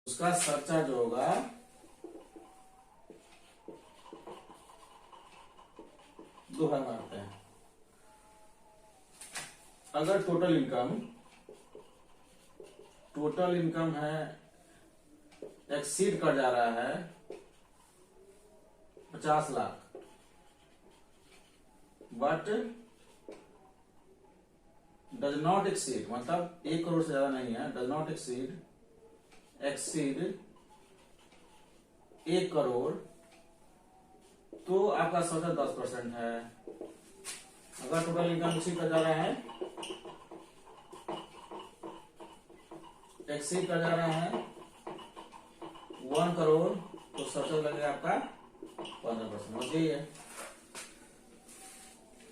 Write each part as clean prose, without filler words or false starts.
उसका सरचार्ज होगा 2 भाग मारते हैं। अगर टोटल इनकम है एक्सीड कर जा रहा है 50 lakh, but does not exceed, मतलब 1 करोड़ से ज्यादा नहीं है, डज नॉट एक्सीड 1 करोड़, तो आपका सरचार्ज 10% है। अगर टोटल इनकम एक्सीड कर जा रहा है 1 करोड़, तो सरचार्ज लगेगा आपका 15%। यही है,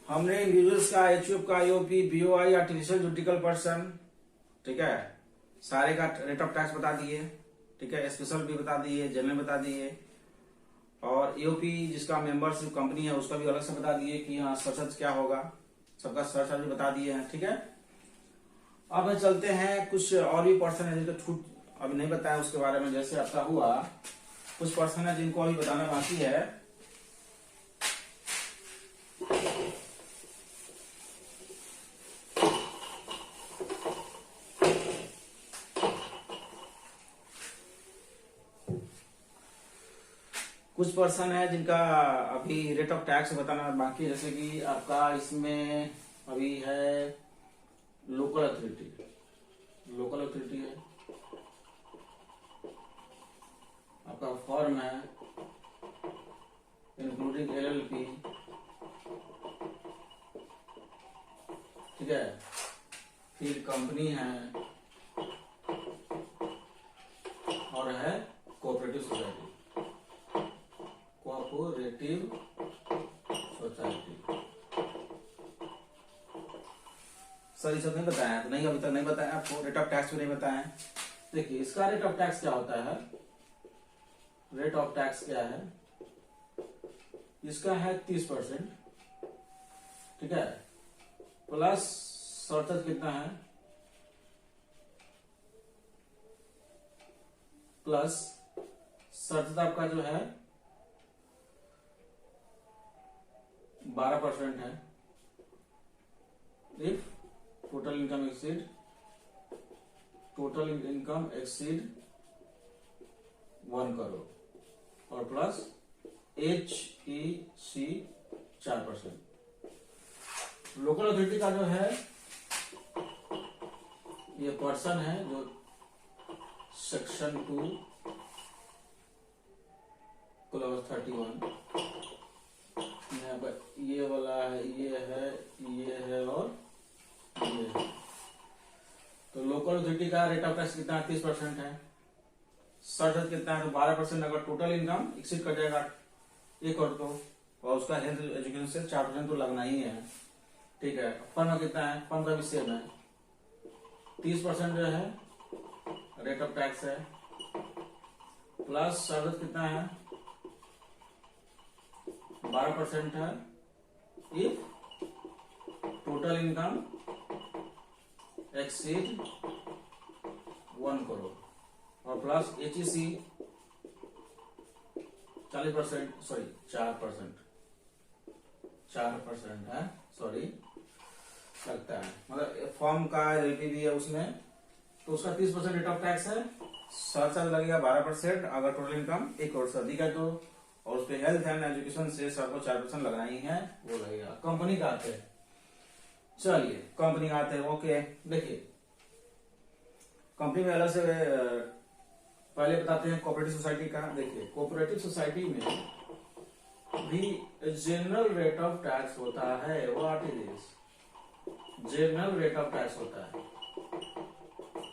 हमने इंडिविजुअल्स का, एचयूएफ का, IOP, BOI, artificial judicial person, ठीक है, सारे का रेट ऑफ टैक्स बता दिए, ठीक है, स्पेशल भी बता दिए, जनरल बता दिए, और ईओपी जिसका मेंबरशिप कंपनी है उसका भी अलग से बता दिए कि हाँ सरचार्ज क्या होगा, सबका सरचार्ज भी बता दिए हैं, ठीक है। अब हम चलते हैं, कुछ और भी पर्सन है जिनको छूट अभी नहीं बताया उसके बारे में, जैसे आपका हुआ कुछ पर्सन है जिनको अभी बताना बाकी है। कुछ पर्सन है जिनका अभी रेट ऑफ टैक्स बताना बाकी है, जैसे कि आपका इसमें अभी है लोकल अथॉरिटी है, आपका फर्म है इंक्लूडिंग एलएलपी, ठीक है, फिर कंपनी है और है कोऑपरेटिव सोसाइटी। सर ये सब नहीं बताया, तो नहीं, अभी तक नहीं बताया आपको, रेट ऑफ टैक्स भी नहीं बताया। देखिए इसका रेट ऑफ टैक्स क्या होता है, रेट ऑफ टैक्स क्या है, इसका है 30%, ठीक है, प्लस सरचार्ज कितना है, प्लस सरचार्ज आपका जो है 12% है। If total income exceed 1 crore, और प्लस HEC 4%। लोकल अथॉरिटी का जो है ये पर्सन है जो सेक्शन 2 क्लॉज 31, ये वाला है, ये है और ये है। तो लोकल अथॉरिटी का रेट ऑफ टैक्स कितना 30% है, सरचार्ज कितना है तो 12%। अगर टोटल इनकम एक्सीड कर जाएगा 1 करोड़ तो, और उसका हेल्थ एजुकेशन से 4% तो लगना ही है, ठीक है। फर्म कितना है, फर्म का भी सेम है, 30% जो है रेट ऑफ टैक्स है, प्लस सरचार्ज कितना है 12% है। If total income exceed 1 crore, और प्लस HEC 40%, सॉरी 4% है, सॉरी लगता है, मतलब फॉर्म का एलपी भी है उसमें, तो उसका 30% रेट ऑफ टैक्स है, सरचार्ज लगेगा 12%। अगर टोटल इनकम 1 करोड़ से अधिक है तो, और उस पर हेल्थ एंड एजुकेशन से सबको 4% लगना ही है, वो लगेगा। कंपनी का आते हैं, चलिए कंपनी का आते हैं, ओके। देखिए कंपनी में अलग से पहले बताते हैं कोऑपरेटिव सोसाइटी का। देखिए कोऑपरेटिव सोसाइटी में भी जनरल रेट ऑफ टैक्स होता है, what is this, general rate of tax होता है,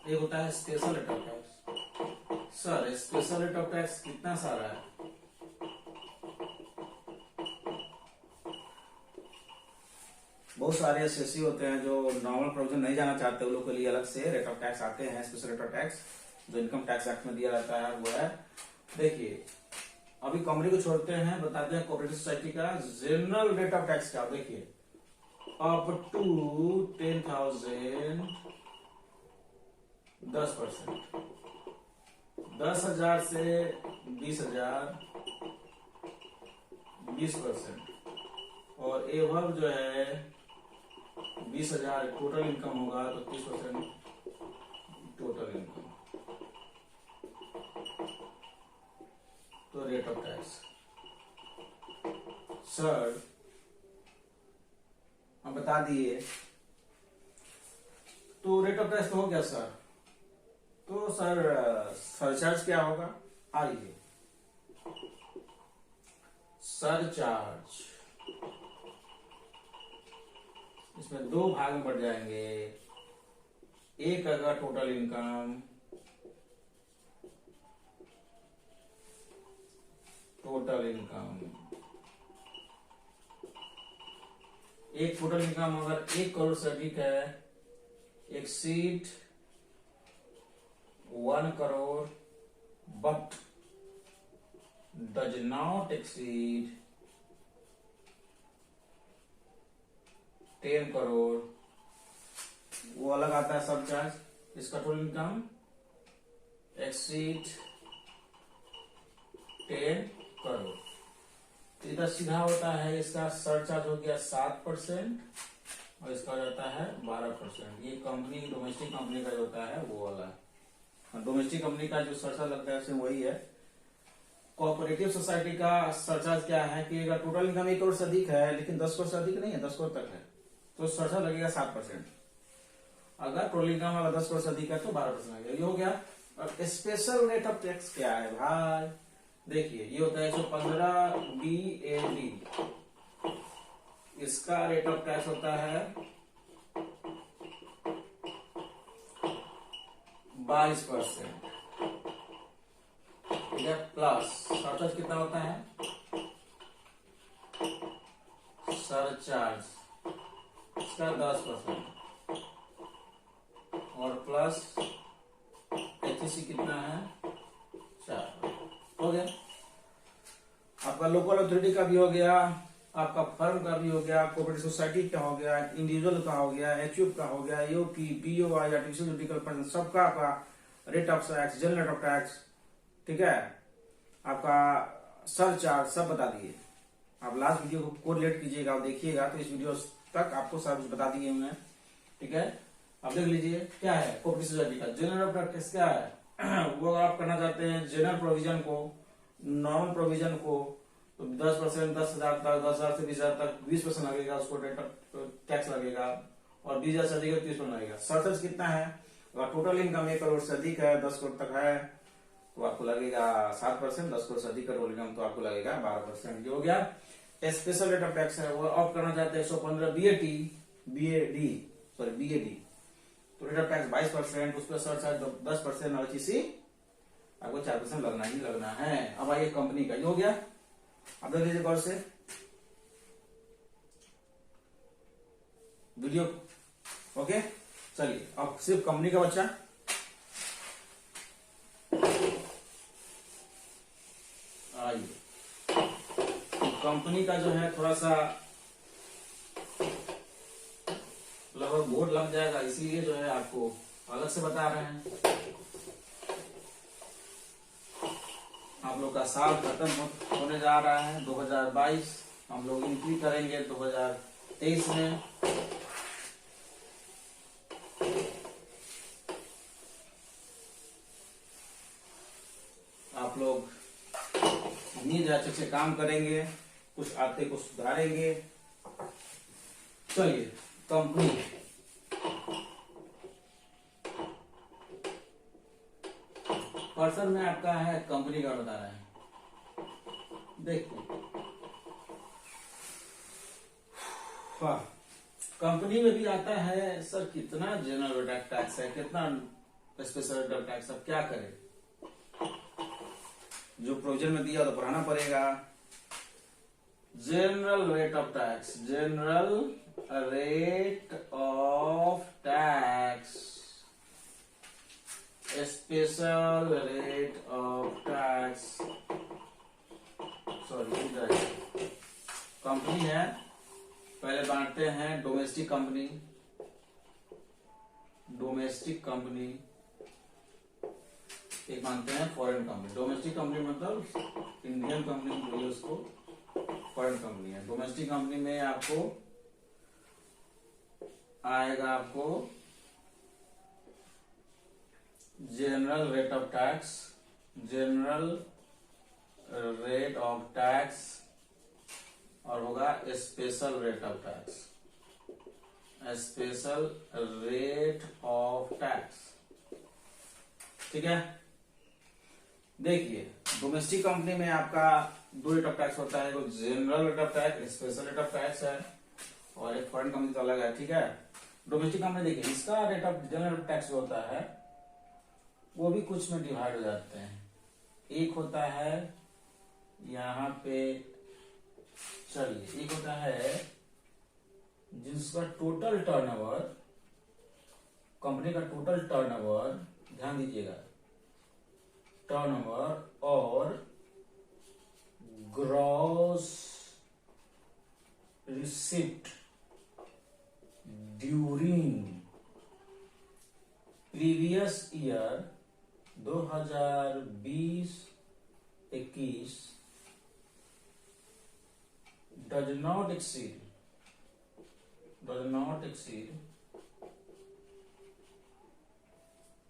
ये होता है special rate of tax. Sir special rate of tax कितना सारा है, बहुत सारे एसएससी होते हैं जो नॉर्मल प्रोविजन नहीं जाना चाहते, उन लोग के लिए अलग से रेट ऑफ टैक्स आते हैं, स्पेशल रेट ऑफ टैक्स जो इनकम टैक्स एक्ट में दिया जाता है वो है। देखिए अभी कंपनी को छोड़ते हैं, बताते हैं कोऑपरेटिव सोसाइटी का जनरल रेट ऑफ टैक्स क्या। देखिए अप टू 10,000 10%, 10,000 से 20,000 20%, और एवब जो है 20,000 टोटल इनकम होगा तो 30% टोटल इनकम, तो रेट ऑफ टैक्स। सर हम बता दिए, तो रेट ऑफ टैक्स तो हो गया सर, तो सर सरचार्ज क्या होगा? आइए, सरचार्ज इसमें दो भाग में बढ़ जाएंगे। एक अगर टोटल इनकम, एक टोटल इनकम अगर 1 करोड़ से अधिक है, exceed 1 crore but does not exceed 10 crore, वो अलग आता है सब चार्ज। इसका टोटल इनकम एक्सीड 10 करोड़, तो इधर सीधा होता है, इसका सरचार्ज हो गया 7% और इसका हो जाता है 12%। ये कंपनी डोमेस्टिक कंपनी का जो होता है वो वाला, डोमेस्टिक कंपनी का जो सरचार्ज लगता है उसमें वही है। कोऑपरेटिव सोसाइटी का सरचार्ज क्या है कि अगर टोटल इनकम 1 करोड़ से अधिक है, लेकिन 10 करोड़ से अधिक नहीं है, 10 करोड़ तक है, तो सरचार्ज लगेगा 7%। अगर टोटल इनकम अगर 10 करोड़ से अधिक है तो 12% लगेगा। ये हो गया। अब स्पेशल रेट ऑफ टैक्स क्या है भाई? देखिए, ये होता है 115 BAD, इसका रेट ऑफ टैक्स होता है 22%, ठीक है, प्लस सरचार्ज कितना होता है? सरचार्ज इसका 10% और प्लस HEC कितना है? 4। हो गया। आपका लोकल अथॉरिटी का भी हो गया, आपका फर्म का भी हो गया, कोऑपरेटिव सोसाइटी का हो गया, इंडिविजुअल का हो गया, HUF का हो गया, AOP, BOI, artificial judicial person, सबका आपका rate of tax, general rate of tax, ठीक है, आपका सरचार्ज सब बता दिए। आप लास्ट वीडियो को कोरिलेट कीजिएगा और देखिएगा, तो इस वीडियो तक आपको सब कुछ बता दिए हुए हैं, ठीक है। अब देख लीजिए क्या है कोऑपरेटिव सोसाइटी का जनरल रेट ऑफ टैक्स क्या है। वो आप करना चाहते हैं जनरल प्रोविजन को, नॉर्मल प्रोविजन को, तो 10%, 10,000 तक, 10,000 से 20,000 तक 20% लगेगा, उसको रेट ऑफ टैक्स लगेगा, और 20,000 से अधिक है 30% लगेगा। सरचार्ज कितना है? अगर टोटल इनकम 1 करोड़ से अधिक है, 10 करोड़ तक है, तो आपको लगेगा 7%, 10 करोड़ से अधिक टोटल इनकम तो आपको लगेगा 12%। जो हो गया स्पेशल रेट ऑफ टैक्स है। वो ऑफ करना चाहते हैं 115 BAD, तो रेट ऑफ टैक्स 22%, उस पर सरचार्ज 10% और HEC आपको 4% लगना ही लगना है। अब आइए कंपनी का, ये हो गया। अब देख लीजिए गौर से वीडियो, ओके। चलिए अब सिर्फ कंपनी का बच्चा। आइए, कंपनी का जो है थोड़ा सा लगभग बोर्ड लग जाएगा, इसीलिए जो है आपको अलग से बता रहे हैं। आप लोग का साल खत्म होने जा रहा है 2022, हम लोग एंट्री करेंगे 2023 में। आप लोग उम्मीद है अच्छे से काम करेंगे, कुछ आते कुछ सुधारेंगे। चलिए कंपनी, पर्सन में आपका है कंपनी का बता रहा है, देखिए। हाँ, कंपनी में भी आता है सर कितना जनरल रेट ऑफ टैक्स है, कितना स्पेशल रेट ऑफ टैक्स, अब क्या करें? जो प्रोविजन में दिया तो पढ़ाना पड़ेगा। General rate of tax, general rate of tax, special rate of tax, sorry company है। पहले बांटते हैं डोमेस्टिक कंपनी, एक मानते हैं फॉरेन कंपनी। डोमेस्टिक कंपनी मतलब इंडियन कंपनी बोलिए उसको, फॉरेन कंपनी है। डोमेस्टिक कंपनी में आपको आएगा आपको general rate of tax, general rate of tax, और होगा special rate of tax, special rate of tax. ठीक है, देखिए डोमेस्टिक कंपनी में आपका दो रेट ऑफ टैक्स होता है, एक general rate of tax, special rate of tax है, और एक फॉरेन कंपनी तो अलग है। ठीक है, डोमेस्टिक कंपनी देखिए इसका rate of general rate of tax जो होता है वो भी कुछ में डिवाइड हो जाते हैं। एक होता है यहाँ पे, चलिए एक होता है जिसका टोटल टर्नओवर, कंपनी का टोटल टर्नओवर, ध्यान दीजिएगा, टर्नओवर और gross receipt during previous year 2020-21 does not exceed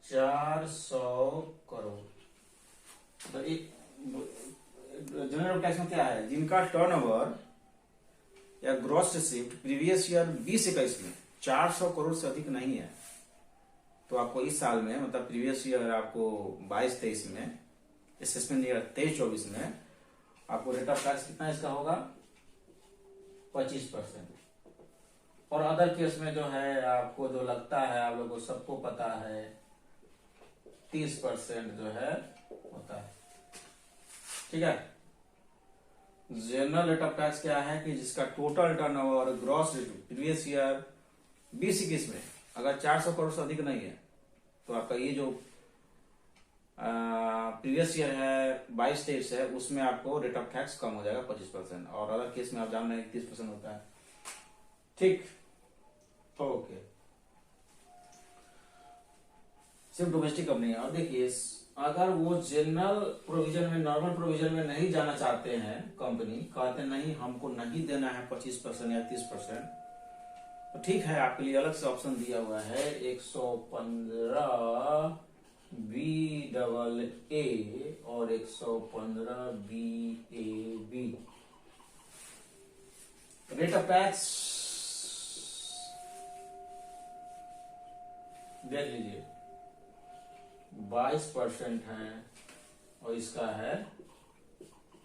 400 crore. तो एक जनरल टैक्स में क्या है, जिनका टर्नओवर या ग्रॉस रिसिप्ट प्रीवियस ईयर 20-21 में 400 करोड़ से अधिक नहीं है, तो आपको इस साल में मतलब प्रीवियस ईयर आपको 22-23 में, असेसमेंट ईयर 23-24 में आपको रेट ऑफ टैक्स कितना इसका होगा, 25%। और अदर केस में जो है आपको जो लगता है, आप लोगों को सबको पता है 30% जो है होता है। ठीक है, जनरल रेट ऑफ टैक्स क्या है कि जिसका टोटल टर्नओवर और ग्रॉस प्रीवियस ईयर 20-21 में अगर 400 करोड़ से अधिक नहीं है, तो आपका ये जो प्रीवियस ईयर है 22-23 है, उसमें आपको रेट ऑफ टैक्स कम हो जाएगा 25%, और अदर केस में आप जान रहे हैं 30% होता है। ठीक, ओके, सिर्फ डोमेस्टिक कंपनी है। और देखिए अगर वो जनरल प्रोविजन में, नॉर्मल प्रोविजन में नहीं जाना चाहते हैं, कंपनी कहते नहीं हमको नहीं देना है 25% या 30%, तो ठीक है, आपके लिए अलग से ऑप्शन दिया हुआ है 115BAA और 115BAB। रेट ऑफ टैक्स देख लीजिए 22% है और इसका है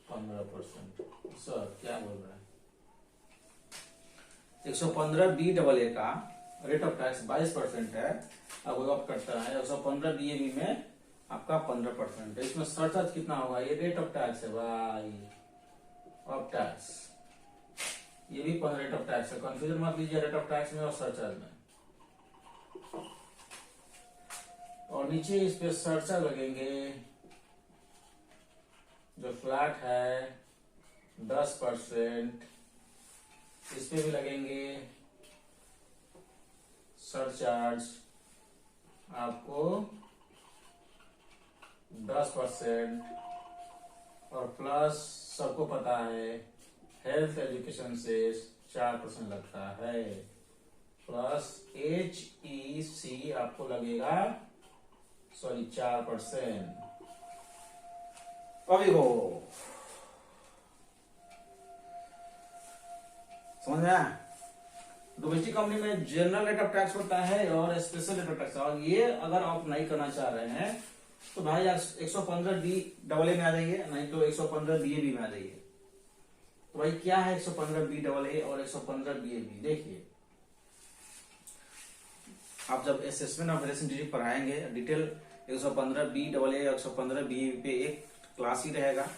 15%। सर क्या बोल रहे हैं, 115BAA का रेट ऑफ टैक्स 22% है, अब वो ऑप्ट करता है। 115BAB में आपका 15% है। इसमें सरचार्ज कितना होगा, ये रेट ऑफ टैक्स है भाई, ऑफ टैक्स, ये भी 15 रेट ऑफ टैक्स है, कंफ्यूजन मत लीजिए रेट ऑफ टैक्स में और सरचार्ज में। और नीचे इस पे सरचार्ज लगेंगे जो फ्लैट है 10%, इस पे भी लगेंगे सरचार्ज आपको 10%, और प्लस सबको पता है हेल्थ एजुकेशन से 4% लगता है, प्लस HEC आपको लगेगा 4%। अभी हो समझ में आया, डोमेस्टिक कंपनी में जनरल रेट ऑफ टैक्स होता है और स्पेशल रेट ऑफ टैक्स, और ये अगर आप नहीं करना चाह रहे हैं तो भाई 115BAA में आ जाइए, नहीं तो 115BAB में आ जाइए। तो भाई क्या है 115BAA और 115BAB, देखिए आप जब असेसमेंट ऑफ रिलेशन डिटेल पढ़ाएंगे डिटेल 115BAA और 115BAB पे एक क्लास ही रहेगा,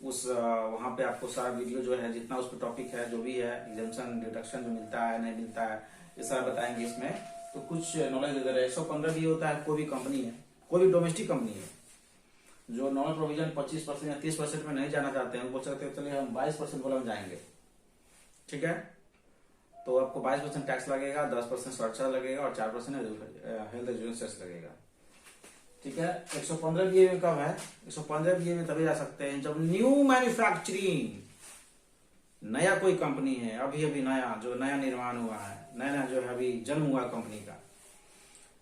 उस वहां पे आपको सारा वीडियो जो है जितना उस पर टॉपिक है जो भी है, एग्जाम्शन डिडक्शन जो मिलता है नहीं मिलता है, ये सारा बताएंगे इसमें, तो कुछ नॉलेज दे रहे हैं। 115B होता है कोई भी कंपनी है, कोई भी डोमेस्टिक कंपनी है जो नॉर्मल प्रोविजन 25% या 30% में नहीं जाना चाहते हैं, बोल सकते हैं चलिए हम 22% वाला में जाएंगे। ठीक है, तो आपको 22% टैक्स लगेगा, 10% सरचार्ज लगेगा और 4% हेल्थ इंश्योरेंस लगेगा। ठीक है। 115 बीए में कब है? 115 बीए में तभी जा सकते हैं जब न्यू मैन्युफैक्चरिंग, नया कोई कंपनी है, अभी अभी नया, जो नया निर्माण हुआ है, नया जो है अभी जन्म हुआ कंपनी का,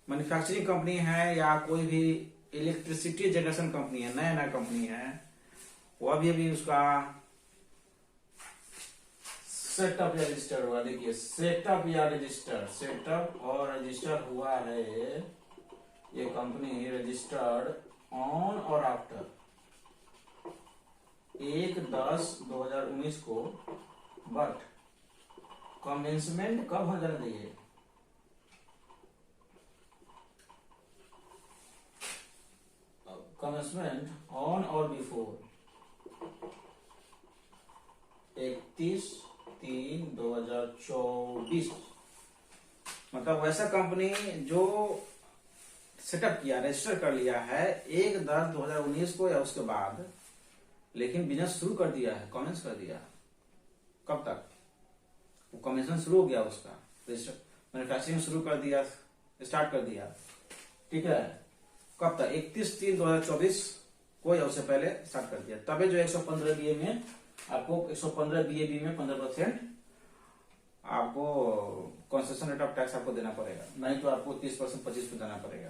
मैन्युफैक्चरिंग कंपनी है या कोई भी इलेक्ट्रिसिटी जनरेशन कंपनी है, नया नया कंपनी है, वो अभी अभी उसका सेटअप या रजिस्टर हुआ। देखिए सेटअप या रजिस्टर, सेटअप और रजिस्टर हुआ है ये कंपनी, रजिस्टर्ड ऑन और आफ्टर 1/10/2019 को, बट कमेंसमेंट कब हो जाना चाहिए? कमेंसमेंट ऑन और बिफोर 31/3/2024, मतलब वैसा कंपनी जो सेटअप किया, रजिस्टर कर लिया है 1/10/2019 को या उसके बाद, लेकिन बिजनेस शुरू कर दिया है, कमेंस कर दिया। कब तक? वो कमीशन शुरू हो गया उसका, रजिस्टर मैन्युफैक्चरिंग शुरू कर दिया, स्टार्ट कर दिया, ठीक है। कब तक? 31/3/2024 को या उससे पहले स्टार्ट कर दिया, तभी जो 115 बीए में आपको 115 बीए में 15% आपको कंसेशन रेट ऑफ टैक्स आपको देना पड़ेगा, नहीं तो आपको 30% 25% देना पड़ेगा।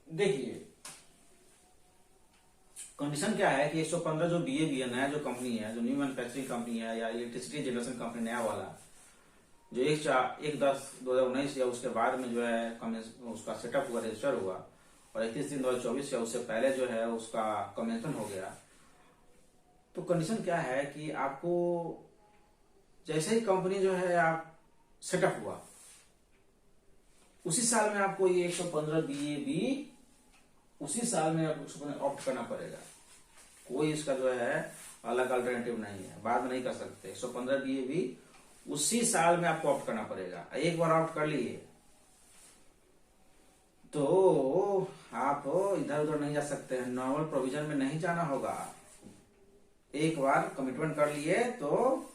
देखिए कंडीशन क्या है कि 115 जो बीए है, नया जो कंपनी है, जो न्यू मैन्युफैक्चरिंग कंपनी है या इलेक्ट्रिसिटी जनरेशन कंपनी नया वाला, जो 1/10/2019 या उसके बाद में जो है उसका सेटअप हुआ, रजिस्टर हुआ, और 31/3/2024 या उससे पहले जो है उसका कमेंशन हो गया, तो कंडीशन क्या है कि आपको जैसे ही कंपनी जो है आप सेटअप हुआ उसी साल में आपको ये 115 बीए भी उसी साल में आपको ऑप्ट करना पड़ेगा। कोई इसका जो है अलग अल्टरनेटिव नहीं है, बाद में नहीं कर सकते। 115 बीए भी उसी साल में आपको ऑप्ट करना पड़ेगा। एक बार ऑप्ट कर लिए तो आप इधर उधर नहीं जा सकते हैं, नॉर्मल प्रोविजन में नहीं जाना होगा। एक बार कमिटमेंट कर लिए तो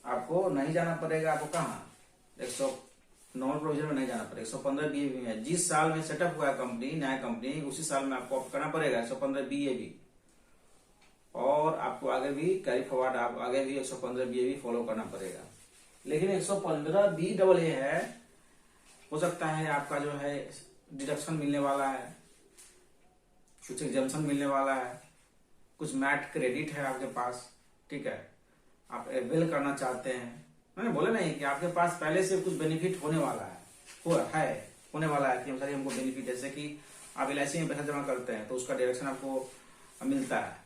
आपको नहीं जाना पड़ेगा। आपको कहाँ 100 नॉर्मल प्रोविजन में नहीं जाना पड़ेगा। 115 बीए में जिस साल में सेटअप हुआ है कंपनी, नया कंपनी, उसी साल में आपको ऑप्ट करना पड़ेगा 115 बीए भी, और आपको आगे भी कैरी फॉरवर्ड, आप आगे भी 115 बीए भी फॉलो करना पड़ेगा। लेकिन 115 बी डबल ए है, हो सकता है आपका जो है डिडक्शन मिलने वाला है, कुछ एग्जाम्पशन मिलने वाला है, कुछ मैट क्रेडिट है आपके पास, ठीक है, आप अवेल करना चाहते हैं। मैंने बोला नहीं कि आपके पास पहले से कुछ बेनिफिट होने वाला है, होने वाला है कि हमको बेनिफिट, जैसे कि आप LIC में पैसा जमा करते हैं तो उसका डायरेक्शन आपको मिलता है,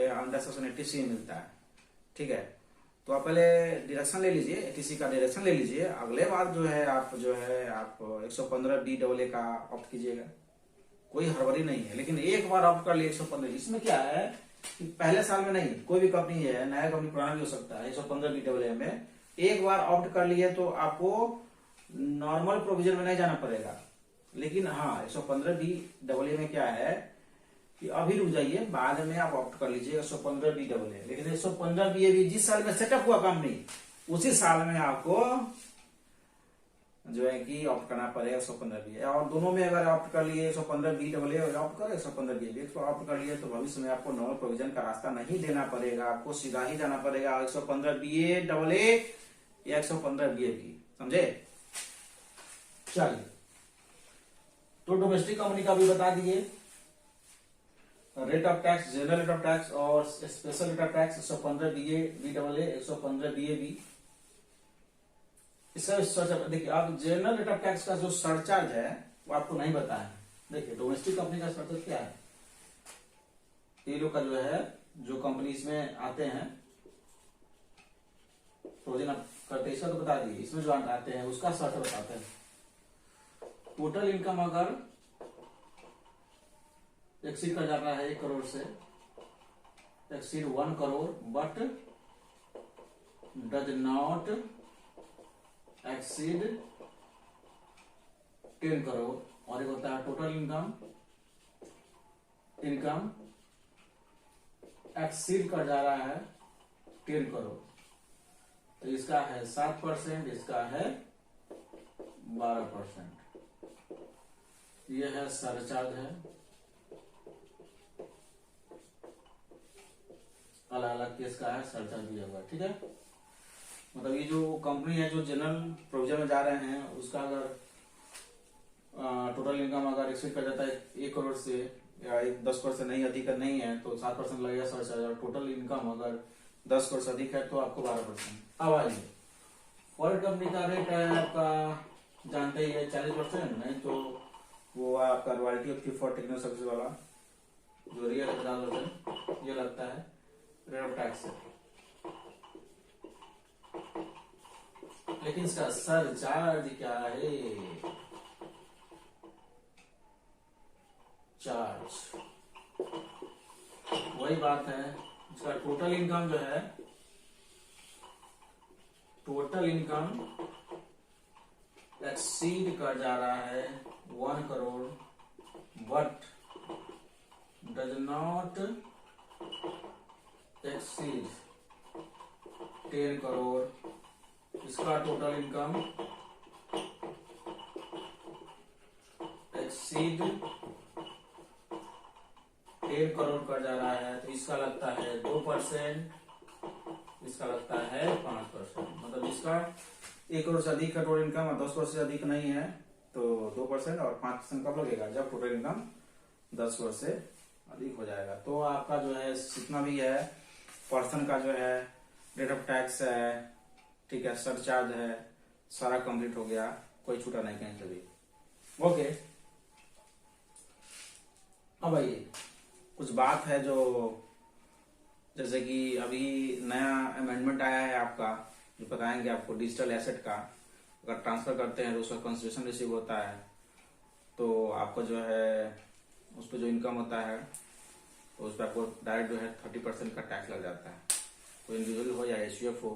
अंडर सेक्शन 80C मिलता है, ठीक है। तो आप पहले डायरेक्शन ले लीजिए, 80C का डायरेक्शन ले लीजिए, अगले बार जो है आप 115 बी डबल ए का ऑप्ट कीजिएगा, कोई हड़बड़ी नहीं है। लेकिन एक बार ऑप्ट कर लिए 115, इसमें क्या है कि पहले साल में नहीं, कोई भी कंपनी है, नया कंपनी पुराना भी हो सकता है, 115 बी डबल ए में एक बार ऑप्ट कर लिए तो आपको नॉर्मल प्रोविजन में नहीं जाना पड़ेगा। लेकिन हाँ 115 बी डबल ए में क्या है कि अभी रुक जाइए, बाद में आप ऑप्ट कर लीजिए 115 बी डबल ए। लेकिन 115 बी ए भी जिस साल में सेटअप हुआ कंपनी, उसी साल में आपको जो है कि ऑप्ट करना पड़ेगा 115 बी ए। और दोनों में अगर ऑप्ट कर लिए 115 बी डबल ए ऑप्ट कर 115 बी ए ऑप्ट कर लिए तो भविष्य में आपको नॉर्मल प्रोविजन का रास्ता नहीं देना पड़ेगा, आपको सीधा ही जाना पड़ेगा 115 बी ए डबल ए या 115 बी ए भी, समझे। चलिए, तो डोमेस्टिक कंपनी का भी बता दिए, rate of tax, general rate of tax और special rate of tax 115 B A B double A, 115 B A B. इसका देखिए, आप जनरल रेट ऑफ टैक्स का जो सरचार्ज है वो आपको नहीं बताया। देखिए डोमेस्टिक कंपनी का सरचार्ज क्या है, ये लोग का जो है, जो कंपनी इसमें आते हैं प्रोविजन करते, इसका तो बता दिए, इसमें जो आते हैं उसका शर्त बताते हैं। टोटल इनकम अगर एक्सीड कर जाता है 1 करोड़ से, exceed 1 crore but does not exceed 10 crore, और एक होता है टोटल इनकम एक्सीड कर जा रहा है 10 करोड़, तो इसका है 7%, इसका है 12%। ये है सरचार्ज है, अलग अलग केस का है, सरचार्ज दिया हुआ है। ठीक है, मतलब ये जो कंपनी है जो जनरल प्रोविजन में जा रहे हैं उसका अगर टोटल इनकम अगर एक्सीड कर जाता है 1 करोड़ से या 10 करोड़ से नहीं अधिक नहीं है तो 7% लगेगा सरचार्ज, और टोटल इनकम अगर 10 करोड़ से अधिक है तो आपको 12%। अब आइए फॉरेन कंपनी का रेट है आपका जानते ही है 40%, नहीं तो वो आपका royalty of for technical service वाला जो रियल 50% ये लगता है रेट ऑफ टैक्स है। लेकिन इसका सरचार्ज क्या है? चार्ज वही बात है, इसका टोटल इनकम जो है, टोटल इनकम एक्सीड कर जा रहा है 1 crore but does not exceed 10 crore. इसका टोटल इनकम एक्सीड 10 करोड़ कर जा रहा है तो इसका लगता है 2%, इसका लगता है 5%। मतलब इसका 1 करोड़ से अधिक का टोटल इनकम और 10 करोड़ से अधिक नहीं है तो 2% और 5% कब लगेगा? जब टोटल इनकम 10 करोड़ से अधिक हो जाएगा। तो आपका जो है जितना भी है पर्सन का जो है रेट ऑफ टैक्स है, ठीक है, सरचार्ज है, सारा कंप्लीट हो गया, कोई छूटा नहीं कहीं से भी। ओके, अब आइए कुछ बात है जो जैसे कि अभी नया अमेंडमेंट आया है आपका जो बताएंगे आपको डिजिटल एसेट का अगर ट्रांसफर करते हैं तो उसका कंसिडरेशन रिसीव होता है तो आपको जो है उस पर जो इनकम होता है तो उस पर आपको डायरेक्ट जो है 30% का टैक्स लग जाता है, तो इंडिविजुअल हो या एसयूएफ हो।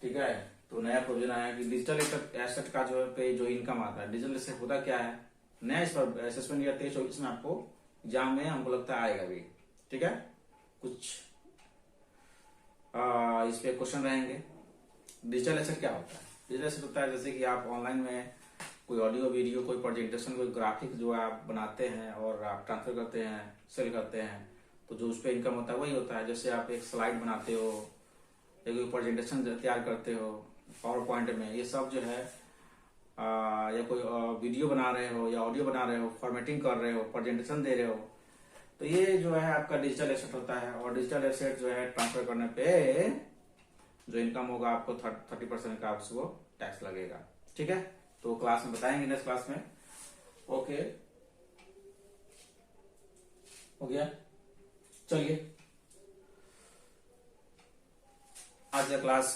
ठीक है, तो नया प्रोविजन आया कि डिजिटल एसेट का जो पे जो इनकम आता है, डिजिटल एसेट होता क्या है, नया इस पर असेसमेंट या 23-24 में आपको एग्जाम में हमको लगता है आएगा भी। ठीक है, कुछ इस पे क्वेश्चन रहेंगे। डिजिटल एसेट क्या होता है? डिजिटल एसेट होता है जैसे कि आप ऑनलाइन में कोई ऑडियो वीडियो कोई प्रेजेंटेशन कोई ग्राफिक जो आप बनाते हैं और आप ट्रांसफर करते हैं सेल करते हैं तो जो उस पर इनकम होता है वही होता है। जैसे आप एक स्लाइड बनाते हो या कोई प्रेजेंटेशन तैयार करते हो पावर पॉइंट में, ये सब जो है या कोई वीडियो बना रहे हो या ऑडियो बना रहे हो, फॉर्मेटिंग कर रहे हो, प्रेजेंटेशन दे रहे हो, तो ये जो है आपका डिजिटल एसेट होता है। और डिजिटल एसेट जो है ट्रांसफर करने पे जो इनकम होगा आपको 30% का उसको टैक्स लगेगा। ठीक है, तो क्लास में बताएंगे नेक्स्ट क्लास में। ओके, हो गया, चलिए आज का क्लास